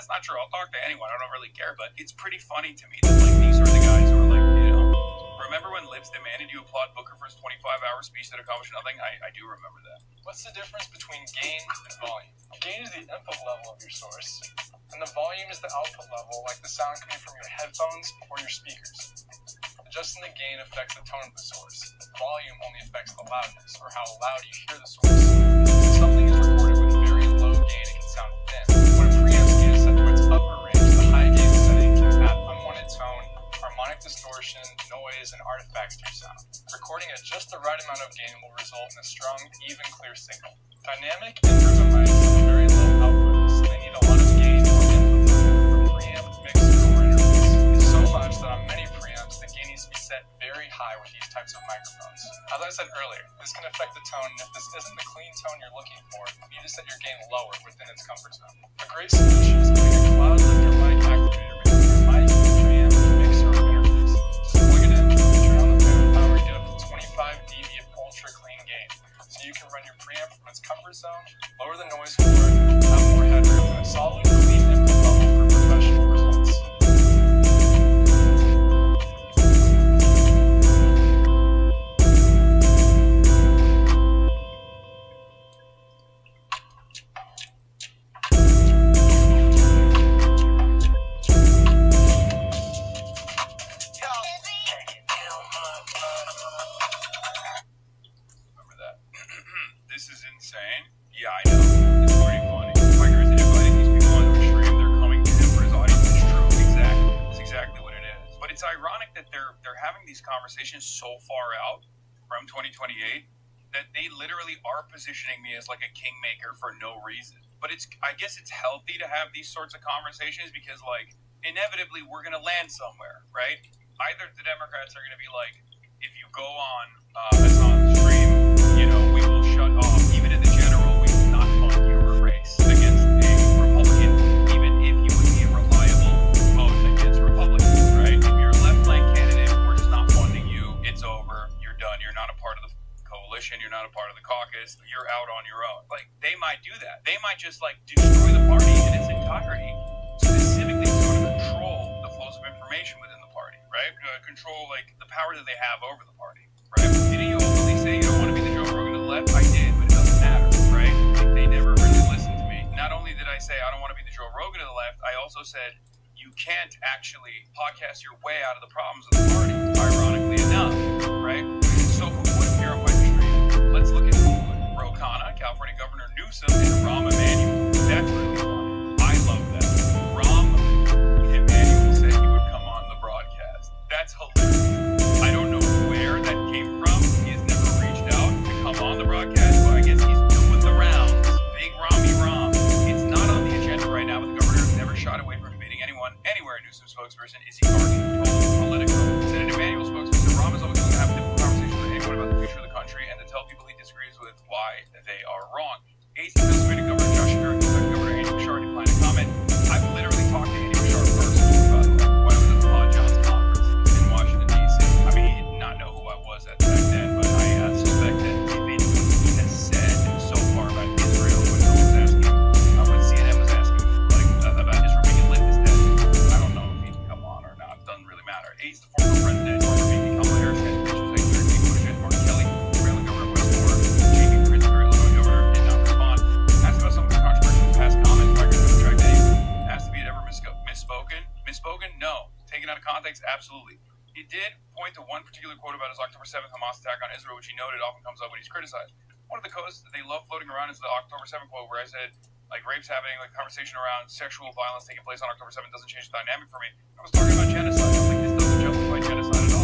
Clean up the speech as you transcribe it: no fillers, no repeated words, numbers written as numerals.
that's not true. I'll talk to anyone. I don't really care. But it's pretty funny to me that like these are the guys who are like, remember when Libs demanded you applaud Booker for his 25-hour speech that accomplished nothing? I do remember that. What's the difference between gain and volume? Gain is the input level of your source, and the volume is the output level, like the sound coming from your headphones or your speakers. Adjusting the gain affects the tone of the source. Volume only affects the loudness, or how loud you hear the source. If something is recorded with very low gain, it can sound thin. When a preamp's gain is set to its upper range, the high gain setting can add unwanted tone, harmonic distortion, noise, and artifacts to your sound. Recording at just the right amount of gain will result in a strong, even, clear signal. Dynamic and driven mics have very low output, so they need a lot of gain or input from preamp, mixer, or interface. It's so much that on many preamps, the gain needs to be set very high with these types of microphones. As I said earlier, this can affect the tone, and if this isn't the clean tone you're looking for, you need to set your gain lower within its comfort zone. A great solution is putting a cloud lifter mic activator between your mic, preamp, mixer, or interface. Just plug it in, turn on the fan power, get up to 25 dB of ultra clean gain. So you can run your preamp from its comfort zone, lower the noise floor, have more headroom, and a solid, clean input level for professional results. This is insane. Yeah, I know. It's pretty funny. Tiger isn't inviting these people onto a stream. They're coming to him for his audience. It's true. Exactly. That's exactly what it is. But it's ironic that they're having these conversations so far out from 2028 that they literally are positioning me as like a kingmaker for no reason. But I guess it's healthy to have these sorts of conversations because like inevitably we're gonna land somewhere, right? Either the Democrats are gonna be like, if you go on Hassan's stream, we will shut off. Even in the general, we will not fund your race against a Republican, even if you would be a reliable vote against Republicans, right? If you're a left-flank candidate, we're just not funding you. It's over. You're done. You're not a part of the coalition. You're not a part of the caucus. You're out on your own. Like, they might do that. They might just, destroy the party in its entirety, specifically to sort of control the flows of information within the party, right? Control, the power that they have over the party, right? Didn't you openly say you don't want to be the Joe Rogan of the left? I did, but it doesn't matter, right? They never really listened to me. Not only did I say I don't want to be the Joe Rogan of the left, I also said you can't actually podcast your way out of the problems of the party, ironically enough, right? So who would appear on my stream? Let's look at Ro Khanna, California Governor Newsom, and Rahm Emanuel. That's really funny. I love that. Rahm Emanuel said he would come on the broadcast. That's hilarious. I don't know where that came from. He has never reached out to come on the broadcast, but I guess he's doing the rounds. Big Rahm. It's not on the agenda right now, but the governor has never shied away from debating anyone anywhere. Newsom spokesperson Izzy Garden told Politico. Senate Emanuel spokesperson Rahm is always going to have a different conversation with anyone about the future of the country and to tell people he disagrees with why they are wrong. AC Pennsylvania Governor Josh Shapiro and Governor Andy Bouchard declined to comment. I've literally talked to Andy Bouchard personally, by the way, when I was at the Paul John's conference in Washington, D.C. I mean, he did not know who I was back then, but I suspect that if anything he has said so far about Israel, when no one's asking, when CNN was asking, about Israel being lit is dead, I don't know if he can come on or not. It doesn't really matter. He's the former president, former VP Kamala Harris, Transportation Secretary, Pete Buttigieg, Mark Kelly, Maryland Governor Westmore, J.B. Pritzker, Illinois Governor, did not respond. Asked about some of the controversial past comments, Tiger didn't track any. Asked if he had ever misspoken. Misspoken? No. Taken out of context? Absolutely. He did point to one particular quote about his October 7th Hamas attack on Israel, which he noted often comes up when he's criticized. One of the quotes that they love floating around is the October 7th quote where I said, rape's happening, conversation around sexual violence taking place on October 7th doesn't change the dynamic for me. I was talking about genocide. I was like, this doesn't justify genocide at all.